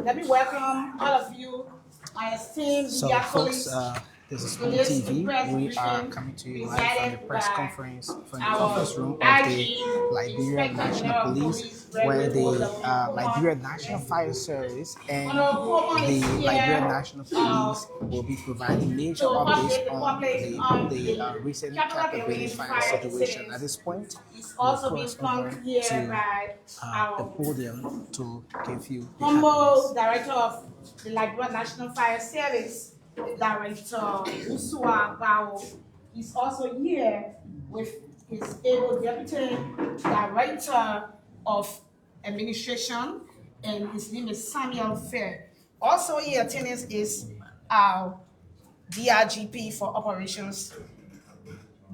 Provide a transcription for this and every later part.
let me welcome all of you, my esteemed media colleagues. This is Home TV. We are coming to you live from the press conference from the conference room of the Liberia National Police, where the Liberia National Fire Service and the Liberia National Police will be providing major updates on the recent Capability fire situation. At this point, we'll cross over to the podium to give you the Humble Director of the Liberia National Fire Service, Director Usua Bao, is also here with his able Deputy Director of Administration, and his name is Samuel Fair. Also here attendance is our DRGP for Operations,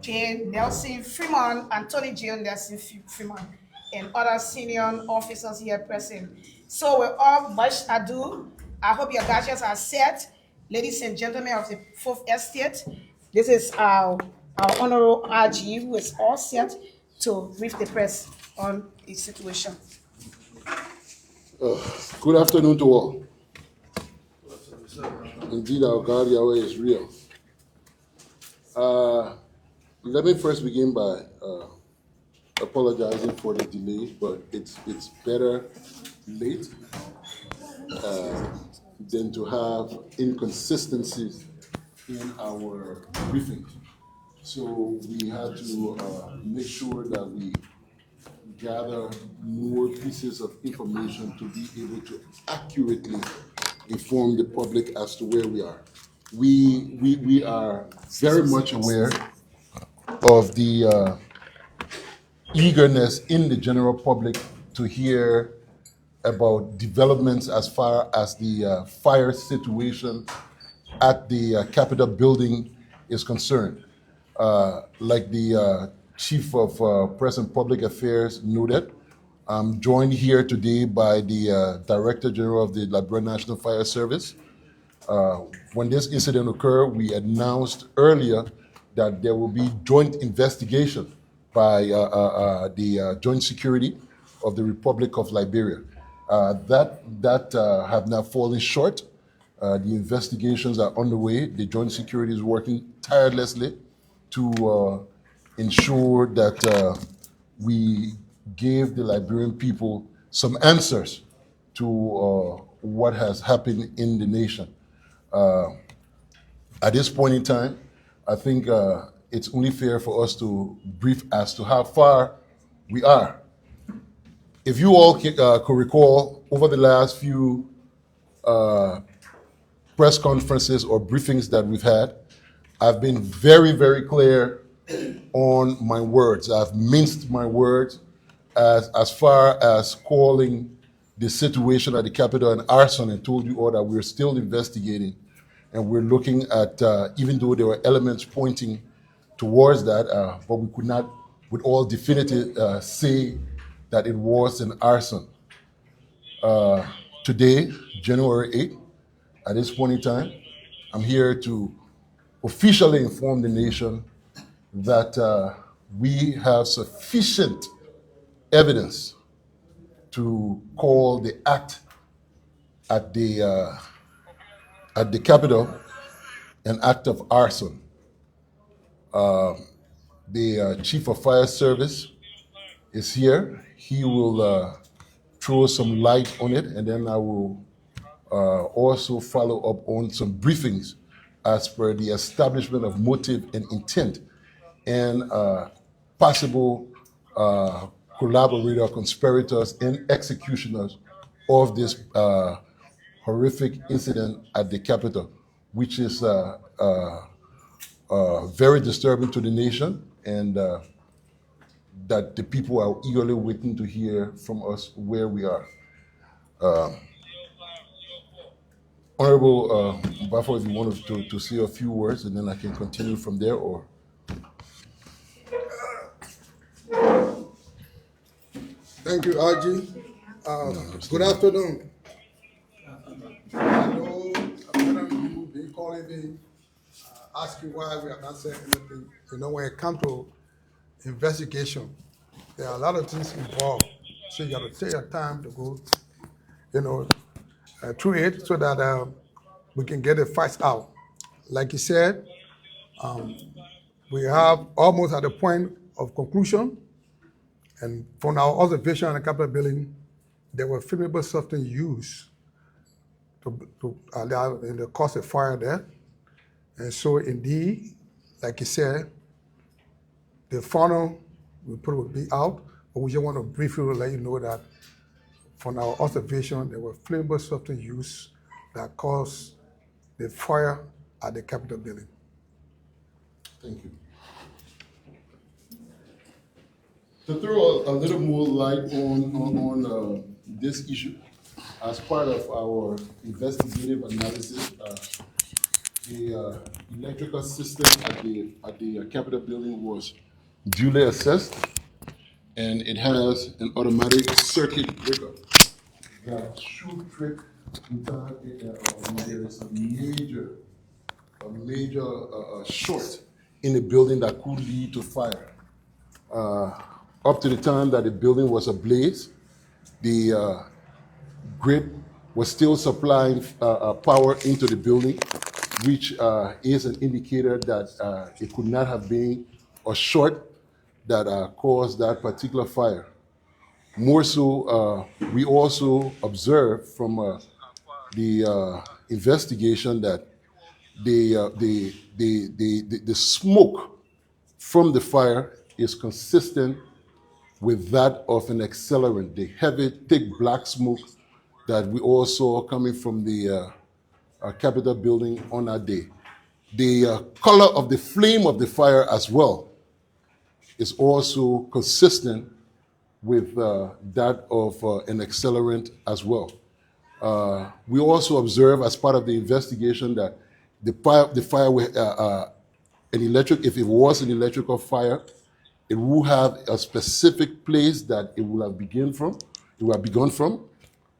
J. Nelson Freeman, Anthony J. Nelson Freeman, and other senior officers here present. So without much ado, I hope your gadgets are set. Ladies and gentlemen of the 4th Estate, this is our Honorable RG, who is all set to brief the press on the situation. Good afternoon to all. Indeed, our God Yahweh is real. Let me first begin by apologizing for the delay, but it's better late than to have inconsistencies in our briefing. So we had to make sure that we gather more pieces of information to be able to accurately inform the public as to where we are. We are very much aware of the eagerness in the general public to hear about developments as far as the fire situation at the Capitol building is concerned. Like the Chief of Press and Public Affairs noted, I'm joined here today by the Director General of the Liberia National Fire Service. When this incident occurred, we announced earlier that there will be joint investigation by the Joint Security of the Republic of Liberia. That have now fallen short. The investigations are underway. The Joint Security is working tirelessly to ensure that we gave the Liberian people some answers to what has happened in the nation. At this point in time, I think it's only fair for us to brief as to how far we are. If you all could recall, over the last few press conferences or briefings that we've had, I've been very, very clear on my words. I've minced my words as far as calling the situation at the Capitol an arson, and told you all that we're still investigating, and we're looking at, even though there were elements pointing towards that, but we could not with all definitive say that it was an arson. Today, January 8th, at this point in time, I'm here to officially inform the nation that we have sufficient evidence to call the act at the Capitol an act of arson. The Chief of Fire Service is here. He will throw some light on it, and then I will also follow up on some briefings as per the establishment of motive and intent and possible collaborator, conspirators, and executioners of this horrific incident at the Capitol, which is very disturbing to the nation, and that the people are eagerly waiting to hear from us where we are. Honorable Bafo, if you wanted to say a few words, and then I can continue from there, or... Thank you, RG. Good afternoon. I know many of you been calling me, asking why we have not said anything. You know, when it comes to investigation, there are a lot of things involved. So you got to take your time to go, through it so that we can get the facts out. Like you said, we have almost at the point of conclusion, and from our observation on the Capitol building, there were flammable substance used to allow in the cause of fire there. And so indeed, like you said, the final report will be out, but we just want to briefly let you know that from our observation, there were flammable substance used that caused the fire at the Capitol building. Thank you. To throw a little more light on this issue, as part of our investigative analysis, the electrical system at the Capitol building was duly assessed, and it has an automatic circuit breaker that should trip in time when there is a major short in the building that could lead to fire. Up to the time that the building was ablaze, the grid was still supplying power into the building, which is an indicator that it could not have been a short that caused that particular fire. More so, we also observed from the investigation that the smoke from the fire is consistent with that of an accelerant, the heavy, thick black smoke that we all saw coming from the Capitol building on that day. The color of the flame of the fire as well is also consistent with that of an accelerant as well. We also observe as part of the investigation that the fire if it was an electrical fire, it will have a specific place that it will have begun from.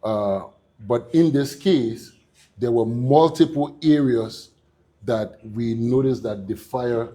But in this case, there were multiple areas that we noticed that the fire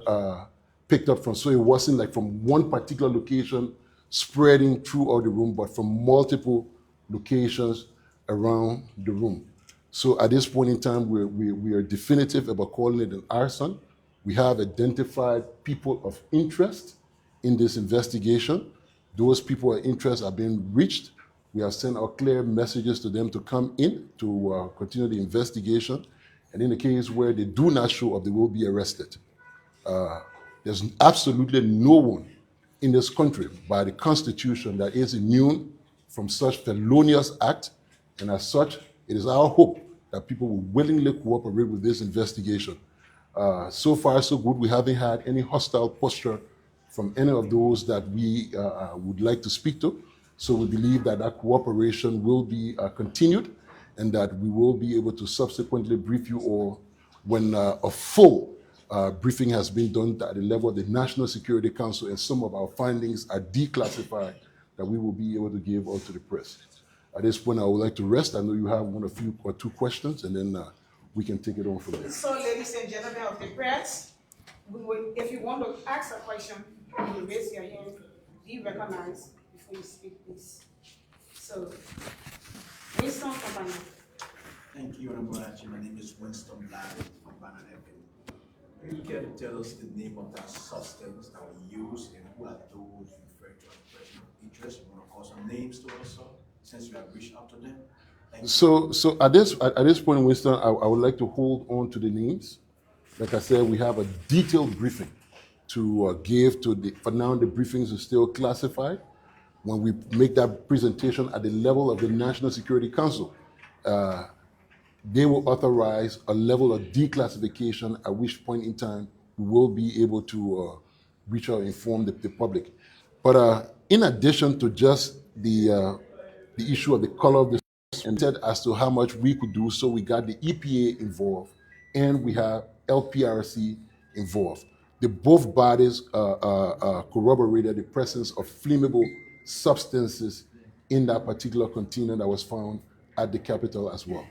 picked up from. So it wasn't like from one particular location spreading throughout the room, but from multiple locations around the room. So at this point in time, we are definitive about calling it an arson. We have identified people of interest in this investigation. Those people of interest are being reached. We have sent out clear messages to them to come in to continue the investigation. And in the case where they do not show up, they will be arrested. There's absolutely no one in this country by the Constitution that is immune from such felonious act. And as such, it is our hope that people will willingly cooperate with this investigation. So far, so good. We haven't had any hostile posture from any of those that we would like to speak to. So we believe that that cooperation will be continued and that we will be able to subsequently brief you all when a full briefing has been done at the level of the National Security Council and some of our findings are declassified that we will be able to give out to the press. At this point, I would like to rest. I know you have one, a few or two questions, and then we can take it on from there. So, ladies and gentlemen of the press, if you want to ask a question, you will raise your hand, be recognized before you speak, please. So, Winston Company. Thank you, Honorable Archie. My name is Winston Larry from Banana Avenue. Can you care to tell us the name of that substance that we use and who are those referred to as person of interest? You want to call some names to us, since you have reached out to them? So at this point, Winston, I would like to hold on to the names. Like I said, we have a detailed briefing to give to the. For now, the briefings are still classified. When we make that presentation at the level of the National Security Council, they will authorize a level of declassification, at which point in time we will be able to reach out and inform the public. But in addition to just the issue of the color of the and said as to how much we could do, so we got the EPA involved and we have LPRC involved. The both bodies corroborated the presence of flammable substances in that particular container that was found at the Capitol as well.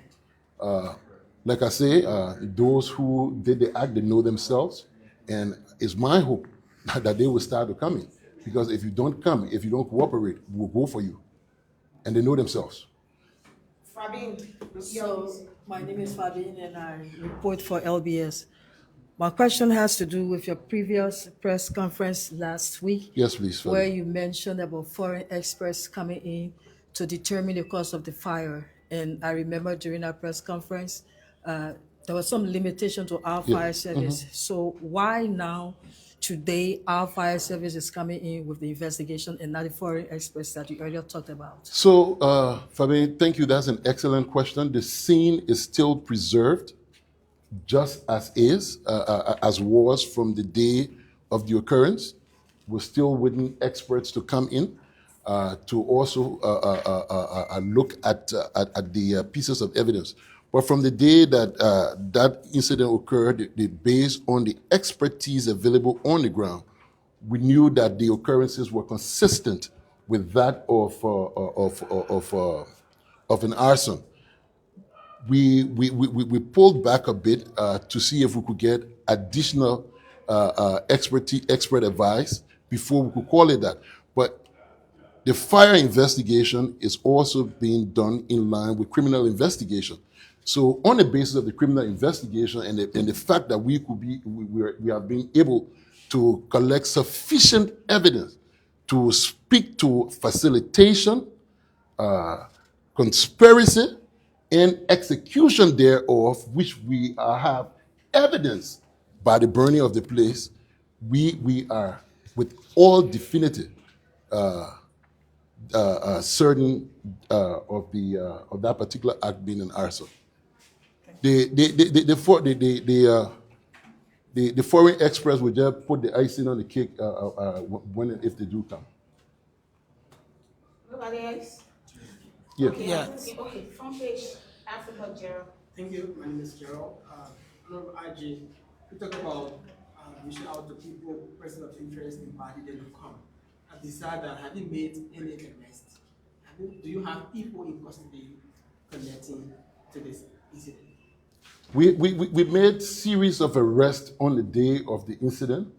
Like I say, those who did the act, they know themselves, and it's my hope that they will start to come in, because if you don't come, if you don't cooperate, we'll go for you, and they know themselves. Fabine, So, my name is Fabine and I report for LBS. My question has to do with your previous press conference last week. Yes, please, Where Fabine. you mentioned about foreign experts coming in to determine the cause of the fire. And I remember during our press conference, there was some limitation to our Yeah. fire service. So why now, today, our fire service is coming in with the investigation and not the foreign experts that you earlier talked about? So, Fabien, thank you. That's an excellent question. The scene is still preserved, just as was from the day of the occurrence. We're still waiting experts to come in to also look at the pieces of evidence. But from the day that that incident occurred, based on the expertise available on the ground, we knew that the occurrences were consistent with that of an arson. We pulled back a bit to see if we could get additional expert advice before we could call it that. But the fire investigation is also being done in line with criminal investigation. So, on the basis of the criminal investigation and the fact that we have been able to collect sufficient evidence to speak to facilitation, conspiracy, and execution thereof, which we have evidence by the burning of the place, we are with all definitive certain of that particular act being an arson. The foreign experts will just put the icing on the cake when and if they do come. nobody else? Yeah. Okay, Yes. okay, front page, Africa, Gerald. Thank you. My name is Gerald. Honorable IG, we talk about reaching out to people, persons of interest in party that will come. At the side that have you made any arrest? Do you have people in custody connecting to this incident? We made series of arrests on the day of the incident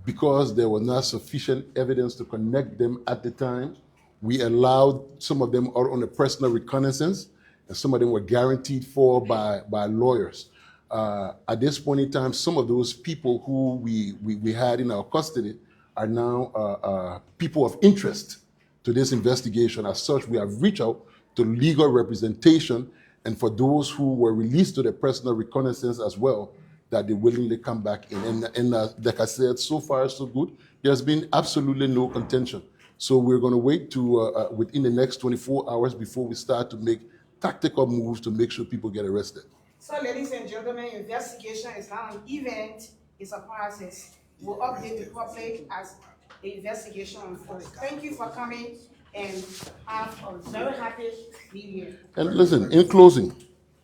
because there was not sufficient evidence to connect them at the time. We allowed some of them out on a personal reconnaissance, and some of them were guaranteed for by lawyers. At this point in time, some of those people who we had in our custody are now people of interest to this investigation. As such, we have reached out to legal representation, and for those who were released to the personal reconnaissance as well, that they willingly come back in. And like I said, so far so good. There's been absolutely no contention. So we're going to wait to within the next 24 hours before we start to make tactical moves to make sure people get arrested. So, ladies and gentlemen, investigation is not an event, it's a process. We'll update the public as the investigation unfolds. Thank you for coming and have a very happy New Year. And listen, in closing,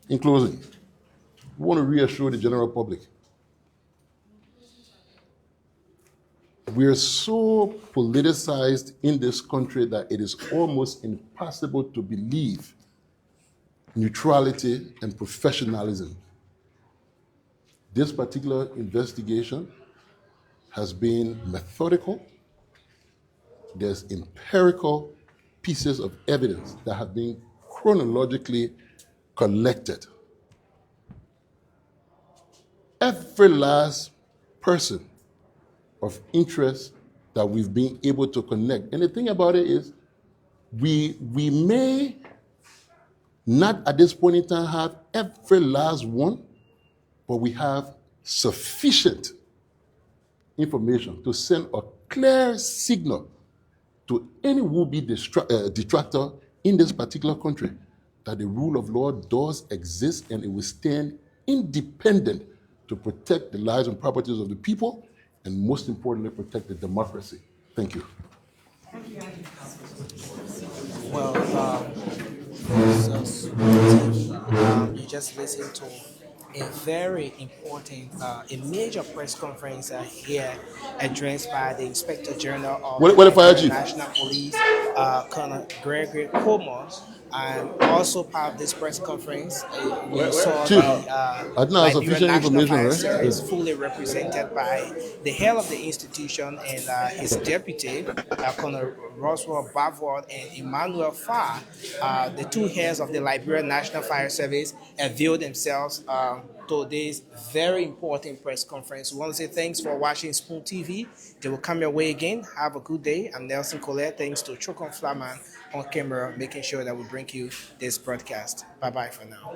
we want to reassure the general public. We're so politicized in this country that it is almost impossible to believe neutrality and professionalism. This particular investigation has been methodical. There's empirical pieces of evidence that have been chronologically collected. Every last person of interest that we've been able to connect. And the thing about it is, we may not at this point in time have every last one, but we have sufficient information to send a clear signal to any would-be detractor in this particular country that the rule of law does exist and it will stand independent to protect the lives and properties of the people and most importantly protect the democracy. Thank you. Well, you just listened to a very important, a major press conference here addressed by the Inspector General of What if I the achieve? National Police, Colonel Gregory Coleman, And also part of this press conference, we saw Chief, the I think that's Liberia official National information, Fire right? Service Good. fully represented by the head of the institution and his deputy, Colonel Roswell Bavard and Emmanuel Farr. The two heads of the Liberia National Fire Service availed themselves to this very important press conference. We want to say thanks for watching Spoon TV. They will come your way again. Have a good day. I'm Nelson Colette. Thanks to Chokon Flaman on camera, making sure that we bring you this broadcast. Bye-bye for now.